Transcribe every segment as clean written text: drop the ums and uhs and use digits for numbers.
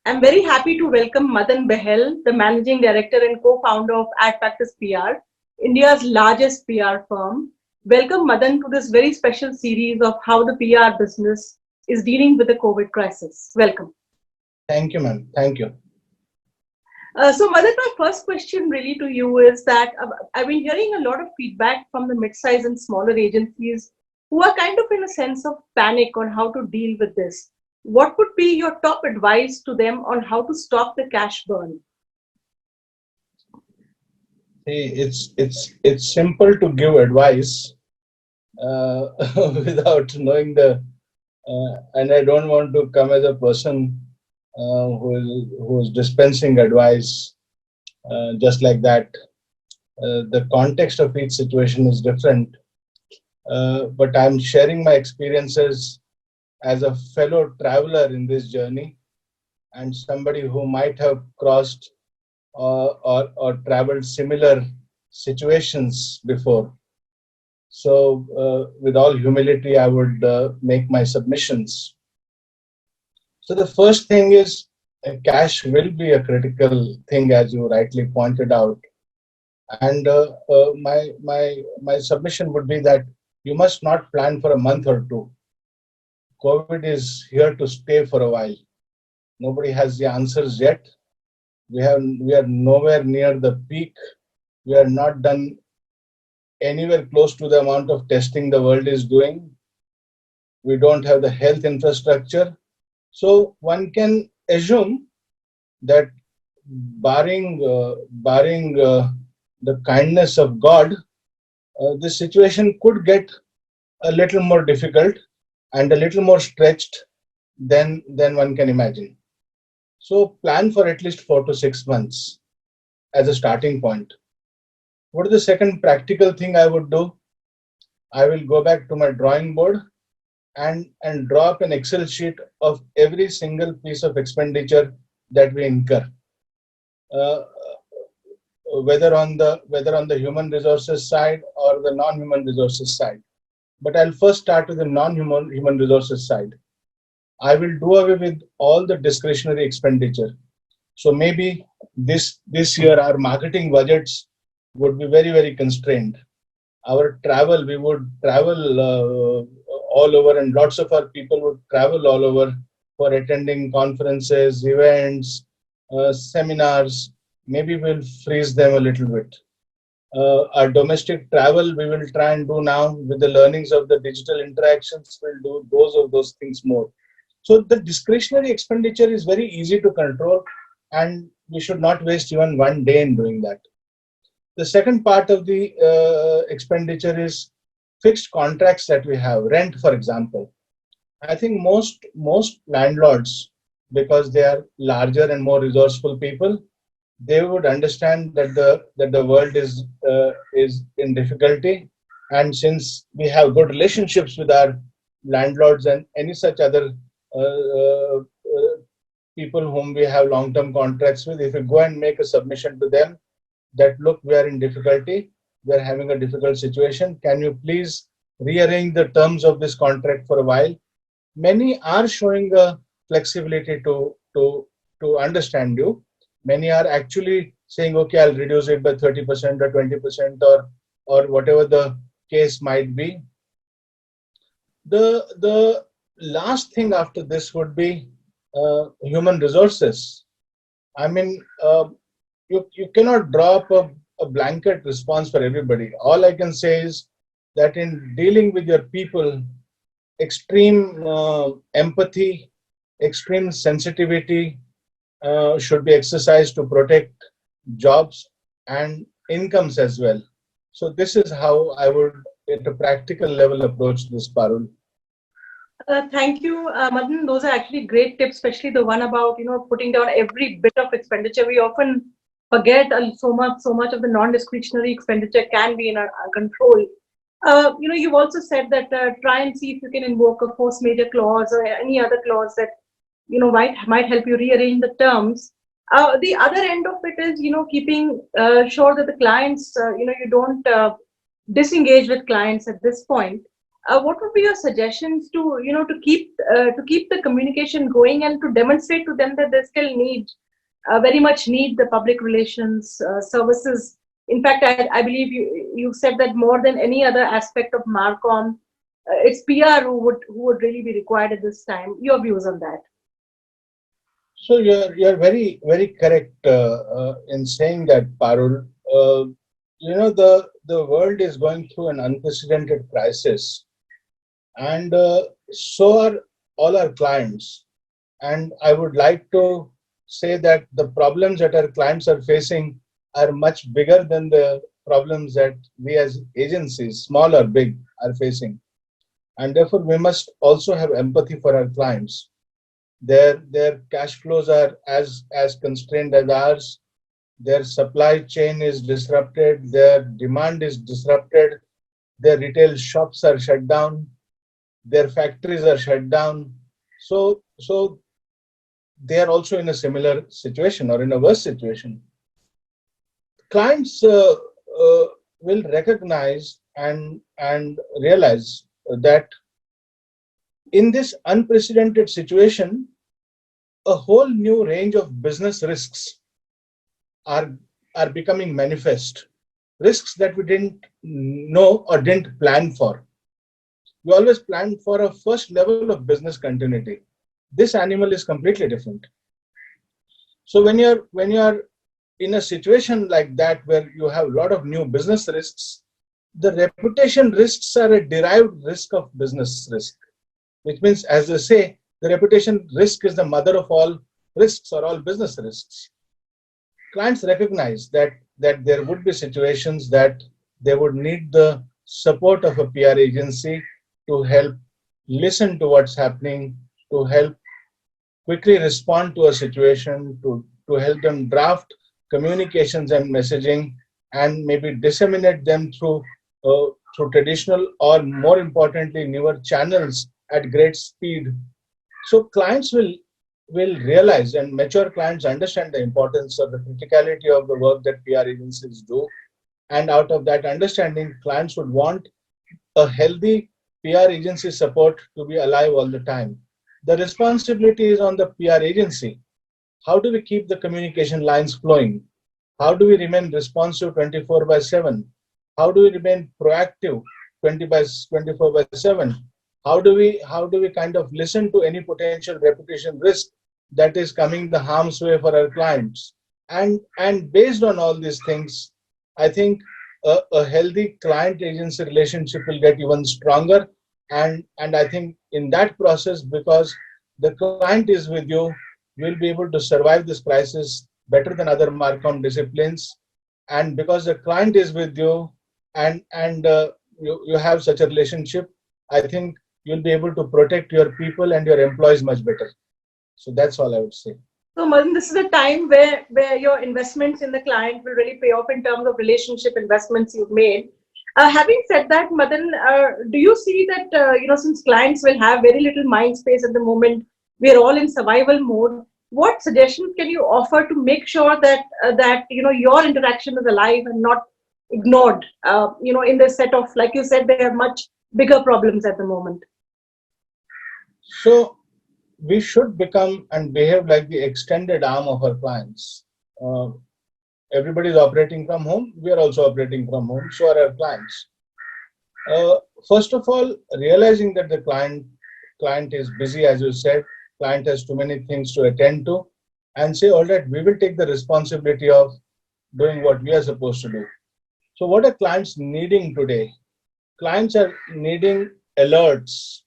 I'm very happy to welcome Madan Bahal, the Managing Director and co-founder of Ad Practice PR, India's largest PR firm. Welcome Madan to this very special series of how the PR business is dealing with the COVID crisis. Welcome. Thank you, ma'am. Thank you. So Madan, my first question really to you is that I've been hearing a lot of feedback from the mid-size and smaller agencies who are kind of in a sense of panic on how to deal with this. What would be your top advice to them on how to stop the cash burn? See, it's simple to give advice uh, without knowing and I don't want to come as a person who is dispensing advice just like that. The context of each situation is different, but I'm sharing my experiences as a fellow traveler in this journey and somebody who might have crossed or traveled similar situations before. So, with all humility, I would make my submissions. So, the first thing is cash will be a critical thing, as you rightly pointed out. And my submission would be that you must not plan for a month or two. COVID is here to stay for a while. Nobody has the answers yet. We are nowhere near the peak. We are not done anywhere close to the amount of testing the world is doing. We don't have the health infrastructure. So one can assume that barring the kindness of God, this situation could get a little more difficult and a little more stretched than one can imagine. So plan for at least 4 to 6 months as a starting point. What is the second practical thing I would do? I will go back to my drawing board and draw up an Excel sheet of every single piece of expenditure that we incur, uh, whether on the human resources side or the non-human resources side. But I'll first start with the non-human resources side. I will do away with all the discretionary expenditure. So maybe this year our marketing budgets would be very constrained. Our travel, we would travel all over, and lots of our people would travel all over for attending conferences, events, seminars. Maybe we'll freeze them a little bit. Our domestic travel, we will try and do now with the learnings of the digital interactions. We'll do those things more. So the discretionary expenditure is very easy to control, and we should not waste even one day in doing that. The second part of the expenditure is fixed contracts that we have, rent, for example. I think most landlords, because they are larger and more resourceful people, they would understand that the world is in difficulty, and since we have good relationships with our landlords and any such other people whom we have long-term contracts with, if we go and make a submission to them that look, we are in difficulty, we are having a difficult situation, can you please rearrange the terms of this contract for a while? Many are showing a flexibility to understand you. Many are actually saying, okay, I'll reduce it by 30% or 20% or whatever the case might be. The last thing after this would be human resources. I mean, you cannot draw up a blanket response for everybody. All I can say is that in dealing with your people, extreme empathy, extreme sensitivity should be exercised to protect jobs and incomes as well. So this is how I would, at a practical level, approach this, Parul. Thank you, Madan. Those are actually great tips, especially the one about putting down every bit of expenditure. We often forget so much of the non-discretionary expenditure can be in our control. You've also said that try and see if you can invoke a force majeure clause or any other clause that might help you rearrange the terms. The other end of it is keeping sure that the clients you don't disengage with clients at this point. what would be your suggestions to to keep the communication going and to demonstrate to them that they still very much need the public relations services. In fact, I believe you said that more than any other aspect of Marcom, it's PR who would really be required at this time. Your views on that? So you're very correct in saying that, Parul. The world is going through an unprecedented crisis, and so are all our clients. And I would like to say that the problems that our clients are facing are much bigger than the problems that we as agencies, small or big, are facing. And therefore, we must also have empathy for our clients. Their cash flows are as constrained as ours. Their supply chain is disrupted. Their demand is disrupted. Their retail shops are shut down. Their factories are shut down. So they are also in a similar situation or in a worse situation. Clients will recognize and realize that in this unprecedented situation, a whole new range of business risks are are becoming manifest. Risks that we didn't know or didn't plan for. We always planned for a first level of business continuity. This animal is completely different. So when you're in a situation like that where you have a lot of new business risks, the reputation risks are a derived risk of business risk, which means, as they say, the reputation risk is the mother of all risks or all business risks. Clients recognize that there would be situations that they would need the support of a PR agency to help listen to what's happening, to help quickly respond to a situation, to help them draft communications and messaging, and maybe disseminate them through traditional or, more importantly, newer channels at great speed. So clients will realize, and mature clients understand the importance of the criticality of the work that PR agencies do. And out of that understanding, clients would want a healthy PR agency support to be alive all the time. The responsibility is on the PR agency. How do we keep the communication lines flowing? How do we remain responsive 24 by 7? How do we remain proactive 24 by 7? How do we kind of listen to any potential reputation risk that is coming the harm's way for our clients? And based on all these things, I think a healthy client agency relationship will get even stronger. And I think in that process, because the client is with you, you'll be able to survive this crisis better than other Marcom disciplines. And because the client is with you, and you have such a relationship, I think you'll be able to protect your people and your employees much better. So that's all I would say. So, Madan, this is a time where your investments in the client will really pay off in terms of relationship investments you've made. Having said that, Madan, do you see that since clients will have very little mind space at the moment, we are all in survival mode. What suggestions can you offer to make sure that your interaction is alive and not ignored? In this set of, like you said, there are much bigger problems at the moment. So we should become and behave like the extended arm of our clients. Uh, Everybody is operating from home. We are also operating from home. So are our clients. Uh, First of all, realizing that the client is busy, as you said, client has too many things to attend to, and say, all right, we will take the responsibility of doing what we are supposed to do. So what are clients needing today? Clients are needing alerts,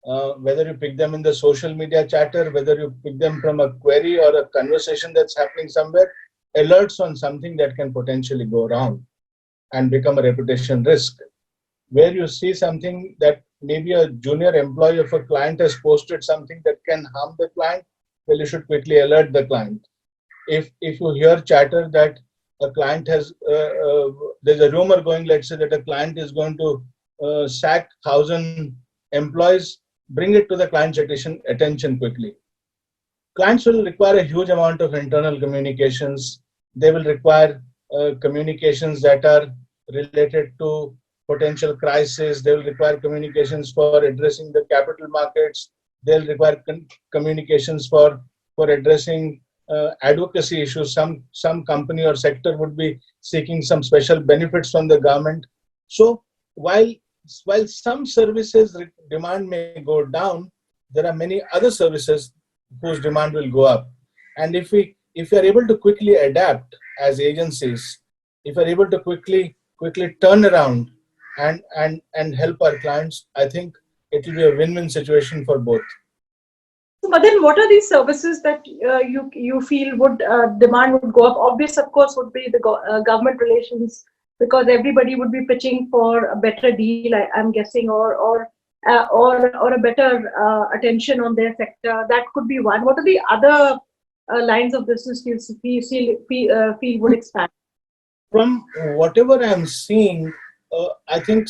whether you pick them in the social media chatter, whether you pick them from a query or a conversation that's happening somewhere, alerts on something that can potentially go wrong and become a reputation risk. Where you see something that maybe a junior employee of a client has posted something that can harm the client, well, you should quickly alert the client. If you hear chatter that a client has, there's a rumor going, let's say that a client is going to sack 1,000 employees, bring it to the client's attention quickly. Clients will require a huge amount of internal communications. They will require communications that are related to potential crisis. They will require communications for addressing the capital markets. They'll require communications for addressing advocacy issues. Some company or sector would be seeking some special benefits from the government. So while some services demand may go down, there are many other services whose demand will go up. And if we are able to quickly adapt as agencies, if we are able to quickly turn around and help our clients, I think it will be a win-win situation for both. So, Madan, what are these services that you feel would demand would go up? Obvious, of course, would be the government relations, because everybody would be pitching for a better deal, I'm guessing, or a better attention on their sector. That could be one. What are the other lines of business feel would expand? From whatever I'm seeing, I think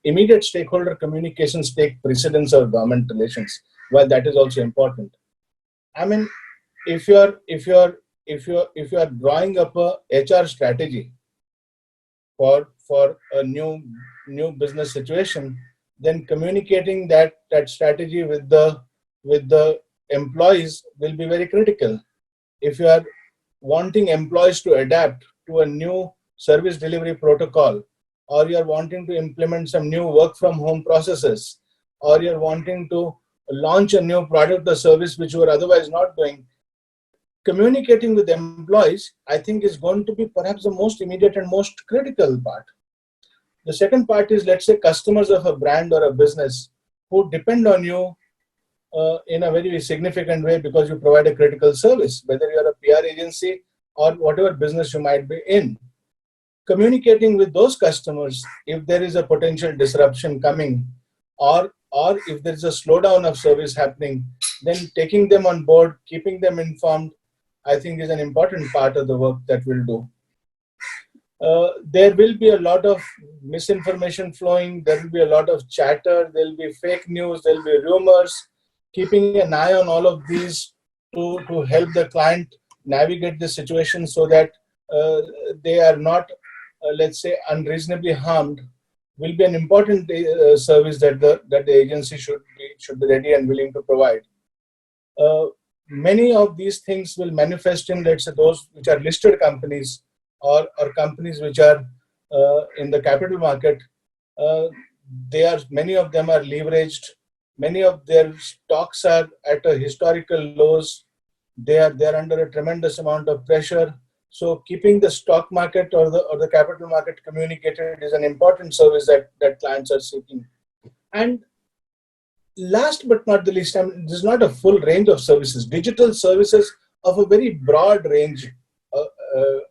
immediate stakeholder communications take precedence of government relations. While that is also important. I mean, if you are drawing up a HR strategy for a new business situation, then communicating that strategy with the employees will be very critical. If you are wanting employees to adapt to a new service delivery protocol, or you're wanting to implement some new work from home processes, or you're wanting to launch a new product or service which you were otherwise not doing, communicating with employees, I think, is going to be perhaps the most immediate and most critical part. The second part is, let's say, customers of a brand or a business who depend on you in a very significant way because you provide a critical service, whether you're a PR agency or whatever business you might be in. Communicating with those customers if there is a potential disruption coming, or if there is a slowdown of service happening, then taking them on board, keeping them informed, I think is an important part of the work that we'll do. There will be a lot of misinformation flowing, there will be a lot of chatter, there will be fake news, there will be rumors. Keeping an eye on all of these to help the client navigate the situation so that they are not, let's say, unreasonably harmed, will be an important service that the agency should be ready and willing to provide. Many of these things will manifest in, let's say, those which are listed companies or companies which are in the capital market. Many of them are leveraged. Many of their stocks are at a historical lows. They are under a tremendous amount of pressure. So keeping the stock market or the capital market communicated is an important service that clients are seeking. And last but not the least, this is not a full range of services. Digital services of a very broad range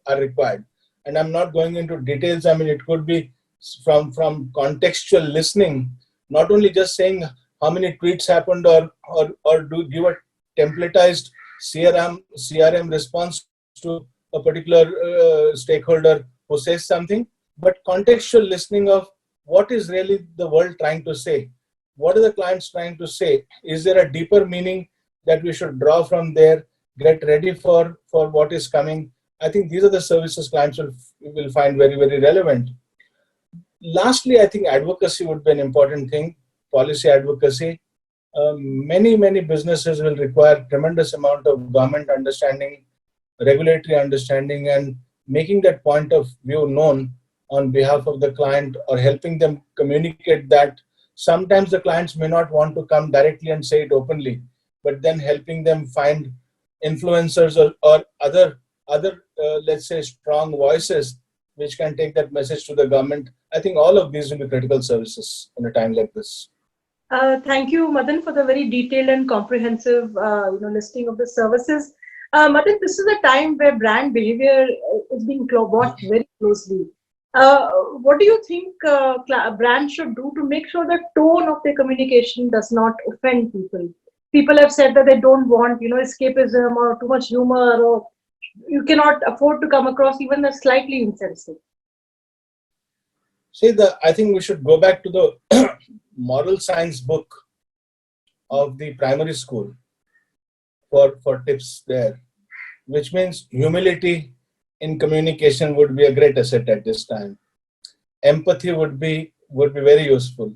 are required. And I'm not going into details. I mean, it could be from contextual listening, not only just saying how many tweets happened or do give a templatized CRM response to a particular stakeholder who says something, but contextual listening of what is really the world trying to say. What are the clients trying to say? Is there a deeper meaning that we should draw from there? Get ready for what is coming. I think these are the services clients will find very, very relevant. Lastly, I think advocacy would be an important thing. Policy advocacy. Many businesses will require tremendous amount of government understanding, regulatory understanding, and making that point of view known on behalf of the client, or helping them communicate that. Sometimes the clients may not want to come directly and say it openly, but then helping them find influencers or other let's say, strong voices which can take that message to the government. I think all of these will be critical services in a time like this. Thank you, Madan, for the very detailed and comprehensive listing of the services. Madan, this is a time where brand behavior is being watched very closely. What do you think brands should do to make sure the tone of their communication does not offend people? People have said that they don't want, escapism or too much humor, or you cannot afford to come across even a slightly insensitive. I think we should go back to the moral science book of the primary school for tips there, which means humility in communication would be a great asset at this time. Empathy would be very useful.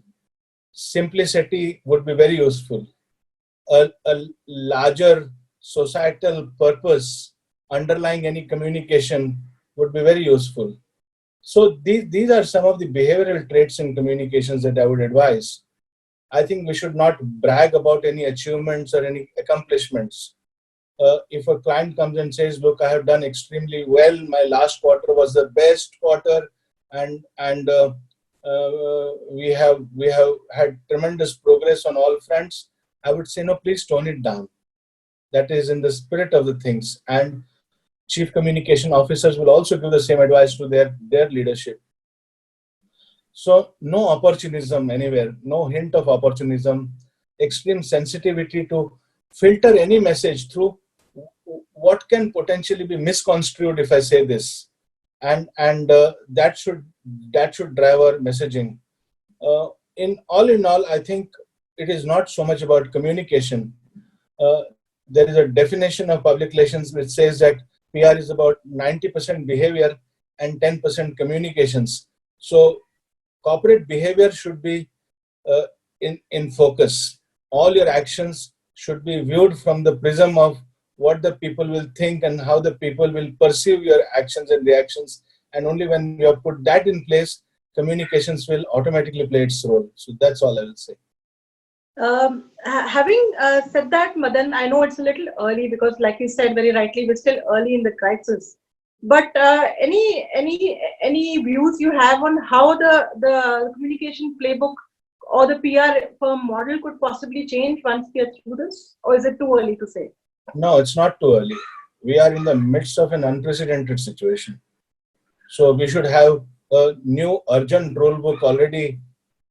Simplicity would be very useful. A larger societal purpose underlying any communication would be very useful. So these are some of the behavioral traits in communications that I would advise. I think we should not brag about any achievements or any accomplishments. If a client comes and says, "Look, I have done extremely well. My last quarter was the best quarter, and we have had tremendous progress on all fronts," I would say, no, please tone it down. That is in the spirit of the things. And chief communication officers will also give the same advice to their leadership. So no opportunism anywhere, no hint of opportunism, extreme sensitivity to filter any message through what can potentially be misconstrued if I say this, and that should drive our messaging. In all, I think it is not so much about communication. There is a definition of public relations which says that PR is about 90% behavior and 10% communications. So corporate behavior should be in focus. All your actions should be viewed from the prism of what the people will think and how the people will perceive your actions and reactions. And only when you have put that in place, communications will automatically play its role. So that's all I will say. Having said that, Madan, I know it's a little early because, like you said very rightly, we're still early in the crisis. But any views you have on how the communication playbook or the PR firm model could possibly change once we are through this, or is it too early to say? No, it's not too early. We are in the midst of an unprecedented situation. So we should have a new urgent rule book already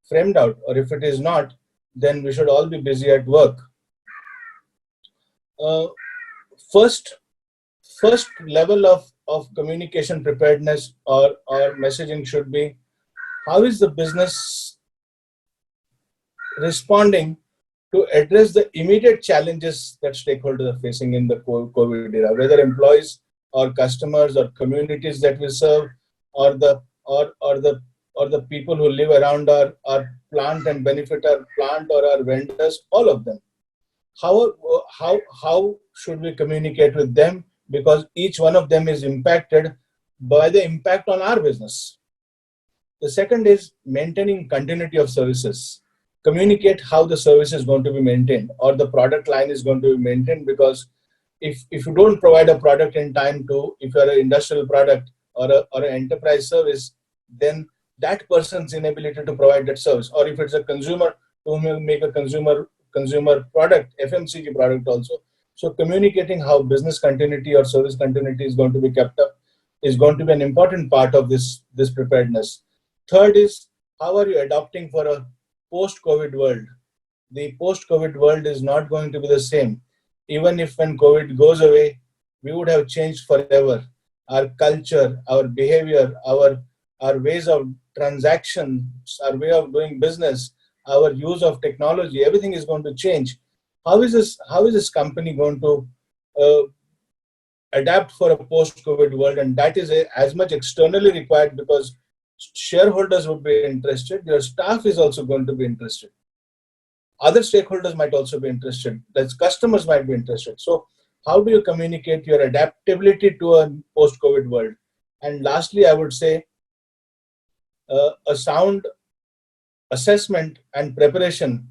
framed out, or if it is not, then we should all be busy at work. Uh, first, first level of communication preparedness or messaging should be, how is the business responding to address the immediate challenges that stakeholders are facing in the COVID era, whether employees or customers or communities that we serve, or the people who live around our plant and benefit our plant, or our vendors, all of them. How should we communicate with them? Because each one of them is impacted by the impact on our business. The second is maintaining continuity of services. Communicate how the service is going to be maintained or the product line is going to be maintained, because if you don't provide a product in time to, if you're an industrial product or an enterprise service, then that person's inability to provide that service, or if it's a consumer who may make a consumer product, FMCG product also. So communicating how business continuity or service continuity is going to be kept up is going to be an important part of this preparedness. Third is, how are you adapting for a post-COVID world? The post-COVID world is not going to be the same. Even if when COVID goes away, we would have changed forever. Our culture, our behavior, our ways of transactions, our way of doing business, our use of technology, everything is going to change. How is this company going to uh, adapt for a post-COVID world? And that is as much externally required, because shareholders would be interested, your staff is also going to be interested, other stakeholders might also be interested, that's customers might be interested. So how do you communicate your adaptability to a post-COVID world? And lastly, I would say a sound assessment and preparation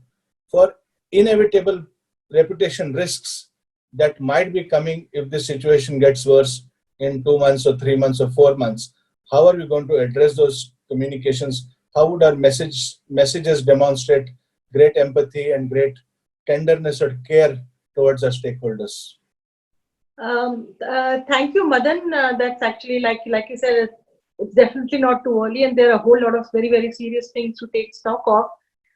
for inevitable reputation risks that might be coming if the situation gets worse in 2 months or 3 months or 4 months. How are we going to address those communications? How would our messages demonstrate great empathy and great tenderness or care towards our stakeholders? Thank you, Madan. That's actually like you said, it's definitely not too early, and there are a whole lot of very serious things to take stock of.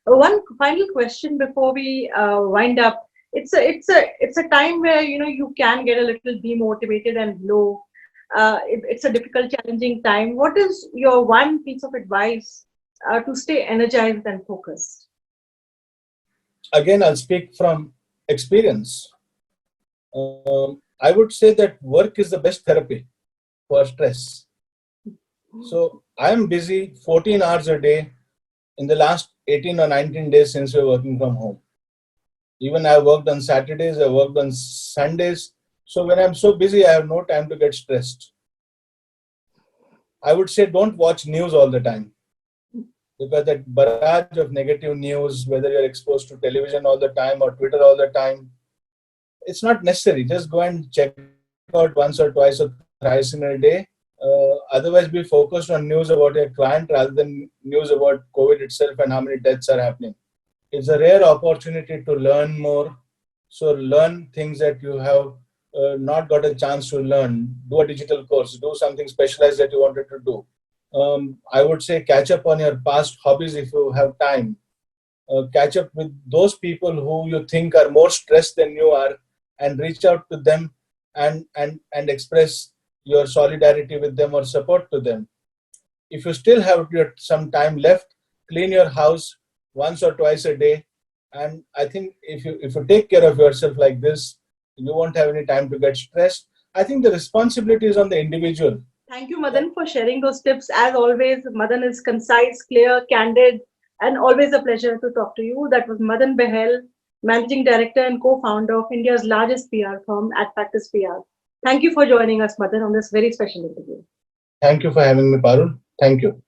One final question before we wind up. It's a time where you can get a little demotivated and low. It's a difficult, challenging time. What is your one piece of advice to stay energized and focused? Again, I'll speak from experience. I would say that work is the best therapy for stress. So I am busy 14 hours a day in the last 18 or 19 days since we're working from home. Even I worked on Saturdays, I worked on Sundays. So when I'm so busy, I have no time to get stressed. I would say don't watch news all the time, because that barrage of negative news, whether you're exposed to television all the time or Twitter all the time, it's not necessary. Just go and check it out once or twice or thrice in a day. Otherwise, be focused on news about your client rather than news about COVID itself and how many deaths are happening. It's a rare opportunity to learn more. So learn things that you have not got a chance to learn. Do a digital course. Do something specialized that you wanted to do. I would say catch up on your past hobbies if you have time. Catch up with those people who you think are more stressed than you are, and reach out to them and express your solidarity with them or support to them. If you still have some time left, clean your house once or twice a day. And I think if you take care of yourself like this, you won't have any time to get stressed. I think the responsibility is on the individual. Thank you, Madan, for sharing those tips. As always, Madan is concise, clear, candid, and always a pleasure to talk to you. That was Madan Bahal, Managing Director and co-founder of India's largest PR firm, at Practice PR. Thank you for joining us, Madan, on this very special interview. Thank you for having me, Parul. Thank you.